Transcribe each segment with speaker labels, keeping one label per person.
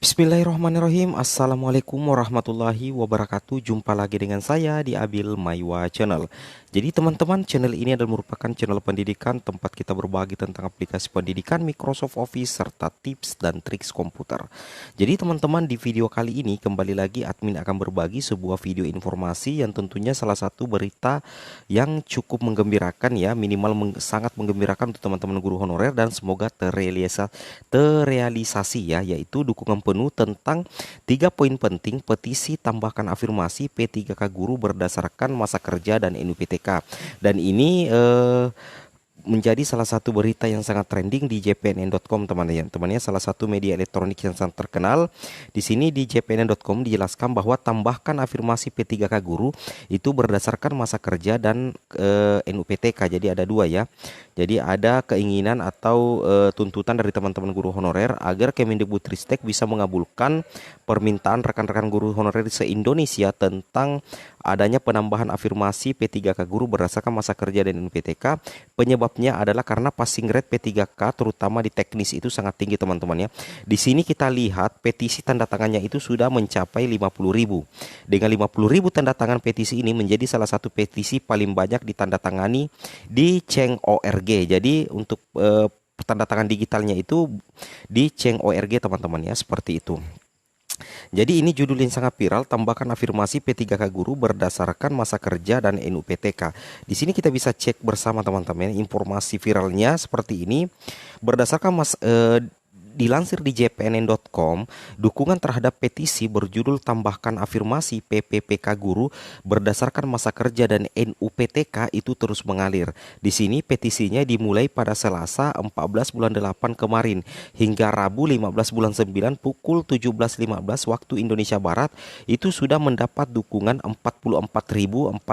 Speaker 1: Bismillahirrahmanirrahim. Assalamualaikum warahmatullahi wabarakatuh. Jumpa lagi dengan saya di Abil Maiwa Channel. Jadi teman-teman, channel ini adalah merupakan channel pendidikan tempat kita berbagi tentang aplikasi pendidikan Microsoft Office serta tips dan triks komputer. Jadi teman-teman, di video kali ini kembali lagi admin akan berbagi sebuah video informasi yang tentunya salah satu berita yang cukup menggembirakan ya, minimal sangat menggembirakan untuk teman-teman guru honorer dan semoga terrealisasi ya, yaitu dukungan penuh tentang 3 poin penting petisi tambahkan afirmasi P3K guru berdasarkan masa kerja dan NUPTK. Dan ini menjadi salah satu berita yang sangat trending di jpnn.com teman-teman ya, salah satu media elektronik yang sangat terkenal. Di sini di jpnn.com dijelaskan bahwa tambahkan afirmasi P3K guru itu berdasarkan masa kerja dan NUPTK. Jadi ada dua ya. Jadi ada keinginan atau tuntutan dari teman-teman guru honorer agar Kemendikbudristek bisa mengabulkan permintaan rekan-rekan guru honorer se-Indonesia tentang adanya penambahan afirmasi P3K guru berdasarkan masa kerja dan NUPTK. Penyebabnya adalah karena passing grade P3K terutama di teknis itu sangat tinggi teman-teman ya. Di sini kita lihat petisi tanda tangannya itu sudah mencapai 50.000. Dengan 50.000 tanda tangan petisi ini menjadi salah satu petisi paling banyak ditandatangani di Change.org. Jadi untuk tanda tangan digitalnya itu di Change.org teman-teman ya, seperti itu. Jadi ini judul yang sangat viral, tambahkan afirmasi P3K guru berdasarkan masa kerja dan NUPTK. Di sini kita bisa cek bersama teman-teman informasi viralnya seperti ini. Berdasarkan dilansir di jpnn.com, dukungan terhadap petisi berjudul tambahkan afirmasi PPPK guru berdasarkan masa kerja dan NUPTK itu terus mengalir. Di sini petisinya dimulai pada Selasa 14 bulan 8 kemarin hingga Rabu 15 bulan 9 pukul 17.15 waktu Indonesia Barat itu sudah mendapat dukungan 44.434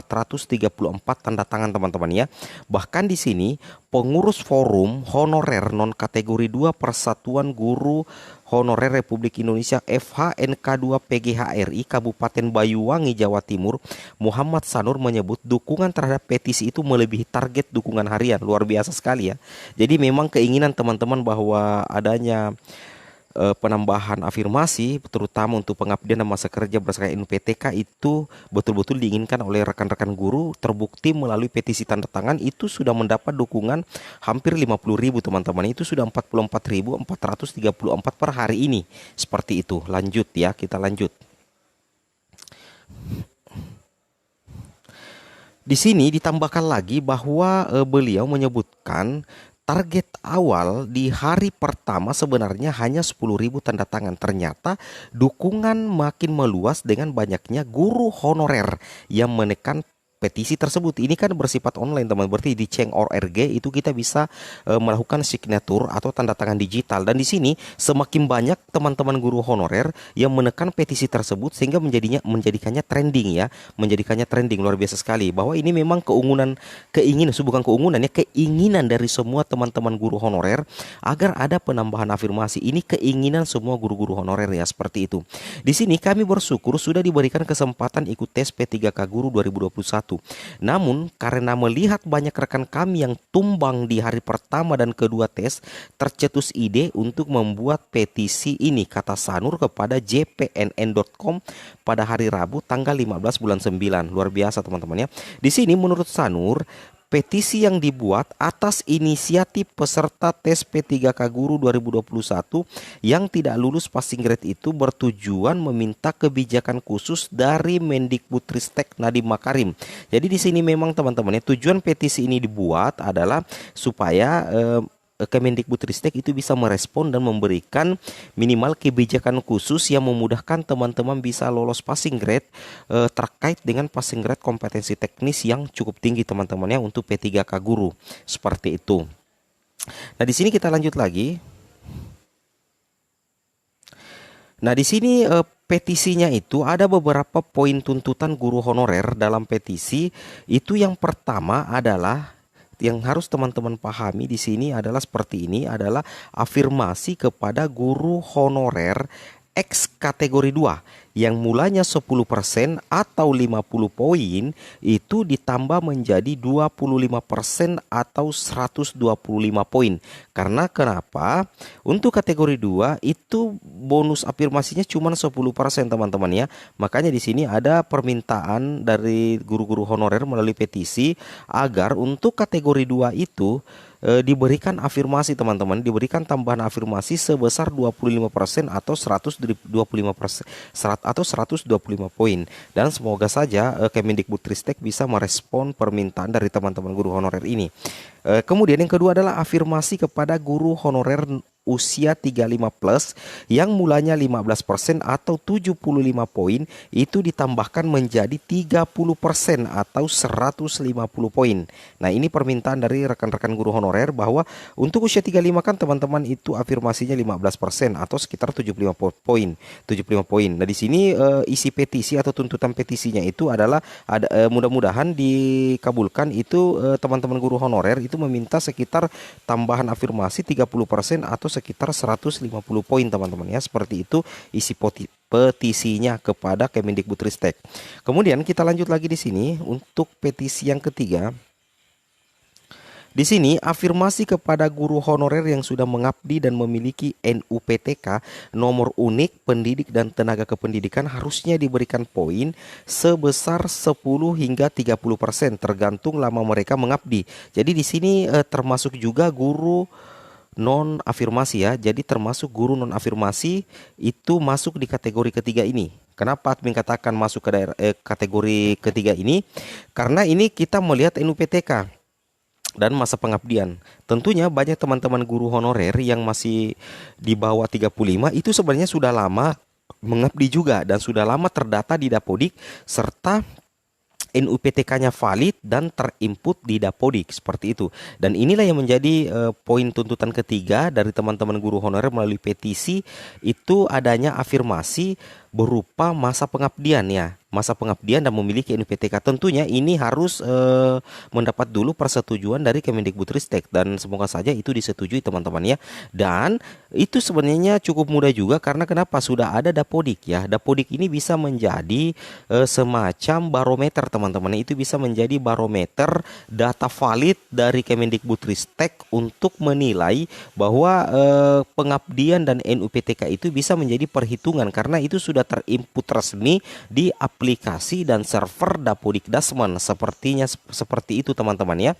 Speaker 1: tanda tangan teman-teman ya. Bahkan di sini pengurus forum honorer non kategori 2 Persatuan Guru Honorer Republik Indonesia FHNK2 PGHRI Kabupaten Banyuwangi Jawa Timur Muhammad Sanur menyebut dukungan terhadap petisi itu melebihi target dukungan harian. Luar biasa sekali ya. Jadi memang keinginan teman-teman bahwa adanya penambahan afirmasi terutama untuk pengabdian dan masa kerja berdasarkan NUPTK itu betul-betul diinginkan oleh rekan-rekan guru, terbukti melalui petisi tanda tangan itu sudah mendapat dukungan hampir 50.000 teman-teman. Itu sudah 44.434 per hari ini. Seperti itu. Lanjut ya, kita lanjut. Di sini ditambahkan lagi bahwa beliau menyebutkan target awal di hari pertama sebenarnya hanya 10.000 tanda tangan. Ternyata dukungan makin meluas dengan banyaknya guru honorer yang menekan petisi tersebut. Ini kan bersifat online teman, berarti di Change.org itu kita bisa melakukan signatur atau tanda tangan digital. Dan di sini semakin banyak teman-teman guru honorer yang menekan petisi tersebut sehingga menjadikannya trending ya, menjadikannya trending. Luar biasa sekali bahwa ini memang bukan keinginan ya, keinginan dari semua teman-teman guru honorer agar ada penambahan afirmasi. Ini keinginan semua guru-guru honorer ya, seperti itu. Di sini kami bersyukur sudah diberikan kesempatan ikut tes P3K guru 2021. Namun karena melihat banyak rekan kami yang tumbang di hari pertama dan kedua tes, tercetus ide untuk membuat petisi ini, kata Sanur kepada jpnn.com pada hari Rabu tanggal 15 bulan 9. Luar biasa teman-teman ya. Di sini menurut Sanur, petisi yang dibuat atas inisiatif peserta tes P3K Guru 2021 yang tidak lulus passing grade itu bertujuan meminta kebijakan khusus dari Mendikbudristek Nadiem Makarim. Jadi di sini memang teman-teman ya, tujuan petisi ini dibuat adalah supaya Kemendikbudristek itu bisa merespon dan memberikan minimal kebijakan khusus yang memudahkan teman-teman bisa lolos passing grade terkait dengan passing grade kompetensi teknis yang cukup tinggi teman-teman ya untuk P3K guru. Seperti itu. Nah, di sini kita lanjut lagi. Nah, di sini petisinya itu ada beberapa poin tuntutan guru honorer dalam petisi. Itu yang pertama adalah yang harus teman-teman pahami di sini adalah seperti ini, adalah afirmasi kepada guru honorer X kategori 2 yang mulanya 10% atau 50 poin itu ditambah menjadi 25% atau 125 poin. Karena kenapa? Untuk kategori 2 itu bonus afirmasinya cuma 10% teman-teman ya. Makanya di sini ada permintaan dari guru-guru honorer melalui petisi agar untuk kategori 2 itu diberikan afirmasi teman-teman, diberikan tambahan afirmasi sebesar 25% atau 125% atau 125 poin. Dan semoga saja Kemendikbudristek bisa merespon permintaan dari teman-teman guru honorer ini. Kemudian yang kedua adalah afirmasi kepada guru honorer usia 35 plus yang mulanya 15% atau 75 poin itu ditambahkan menjadi 30% atau 150 poin. Nah, ini permintaan dari rekan-rekan guru honorer bahwa untuk usia 35 kan teman-teman itu afirmasinya 15% atau sekitar 75 poin. 75 poin. Nah, di sini isi petisi atau tuntutan petisinya itu adalah mudah-mudahan dikabulkan itu teman-teman guru honorer itu meminta sekitar tambahan afirmasi 30% atau sekitar 150 poin teman-teman ya. Seperti itu isi petisinya kepada Kemendikbudristek. Kemudian kita lanjut lagi di sini untuk petisi yang ketiga. Di sini afirmasi kepada guru honorer yang sudah mengabdi dan memiliki NUPTK nomor unik pendidik dan tenaga kependidikan harusnya diberikan poin sebesar 10 hingga 30% tergantung lama mereka mengabdi. Jadi di sini termasuk juga guru non afirmasi ya. Jadi termasuk guru non afirmasi itu masuk di kategori ketiga ini. Kenapa admin katakan masuk ke kategori ketiga ini? Karena ini kita melihat NUPTK dan masa pengabdian. Tentunya banyak teman-teman guru honorer yang masih di bawah 35 itu sebenarnya sudah lama mengabdi juga dan sudah lama terdata di Dapodik serta NUPTK-nya valid dan terinput di Dapodik seperti itu. Dan inilah yang menjadi poin tuntutan ketiga dari teman-teman guru honorer melalui petisi itu adanya afirmasi berupa masa pengabdian ya. Masa pengabdian dan memiliki NUPTK. Tentunya ini harus mendapat dulu persetujuan dari Kemendikbudristek dan semoga saja itu disetujui teman-teman ya. Dan itu sebenarnya cukup mudah juga karena kenapa? Sudah ada Dapodik ya. Dapodik ini bisa menjadi semacam barometer teman-teman. Itu bisa menjadi barometer data valid dari Kemendikbudristek untuk menilai bahwa pengabdian dan NUPTK itu bisa menjadi perhitungan karena itu sudah terinput resmi di aplikasi dan server Dapodik Dasmen. Sepertinya seperti itu teman-teman ya.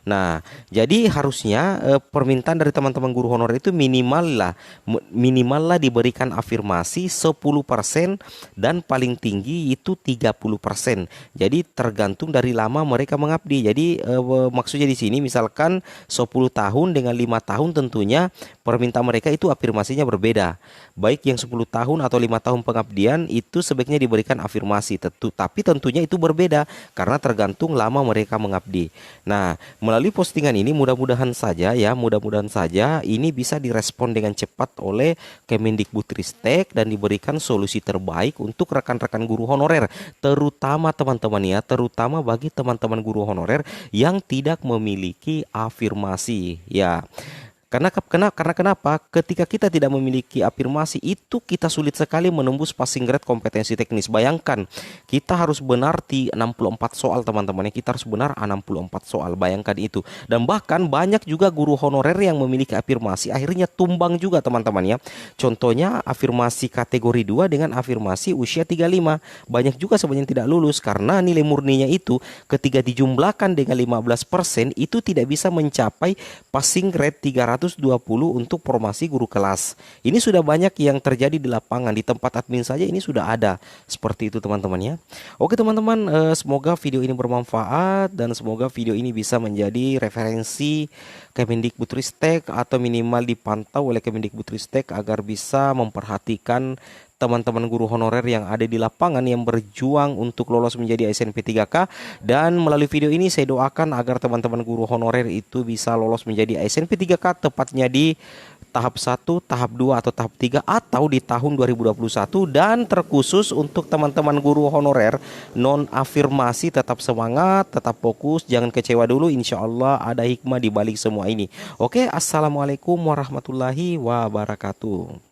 Speaker 1: Nah, jadi harusnya permintaan dari teman-teman guru honorer itu minimal lah diberikan afirmasi 10% dan paling tinggi itu 30%. Jadi tergantung dari lama mereka mengabdi. Jadi maksudnya di sini misalkan 10 tahun dengan 5 tahun tentunya permintaan mereka itu afirmasinya berbeda. Baik yang 10 tahun atau 5 tahun pengabdian itu sebaiknya diberikan afirmasi. Tapi tentunya itu berbeda karena tergantung lama mereka mengabdi. Nah, melalui postingan ini mudah-mudahan saja ini bisa direspon dengan cepat oleh Kemendikbudristek dan diberikan solusi terbaik untuk rekan-rekan guru honorer, terutama teman-teman ya, terutama bagi teman-teman guru honorer yang tidak memiliki afirmasi ya. Karena kenapa? Ketika kita tidak memiliki afirmasi itu kita sulit sekali menembus passing grade kompetensi teknis. Bayangkan kita harus benar di 64 soal teman-teman ya. Kita harus benar 64 soal. Bayangkan itu. Dan bahkan banyak juga guru honorer yang memiliki afirmasi akhirnya tumbang juga teman-teman ya. Contohnya afirmasi kategori 2 dengan afirmasi usia 35. Banyak juga sebenarnya yang tidak lulus karena nilai murninya itu ketika dijumlahkan dengan 15% itu tidak bisa mencapai passing grade 320 untuk formasi guru kelas. Ini sudah banyak yang terjadi di lapangan, di tempat admin saja ini sudah ada. Seperti itu teman-teman ya. Oke teman-teman, semoga video ini bermanfaat dan semoga video ini bisa menjadi referensi Kemendikbudristek atau minimal dipantau oleh Kemendikbudristek agar bisa memperhatikan teman-teman guru honorer yang ada di lapangan yang berjuang untuk lolos menjadi ASN P3K. Dan melalui video ini saya doakan agar teman-teman guru honorer itu bisa lolos menjadi ASN P3K tepatnya di tahap 1, tahap 2 atau tahap 3 atau di tahun 2021. Dan terkhusus untuk teman-teman guru honorer non afirmasi, tetap semangat, tetap fokus, jangan kecewa dulu. Insya Allah ada hikmah di balik semua ini. Oke, assalamualaikum warahmatullahi wabarakatuh.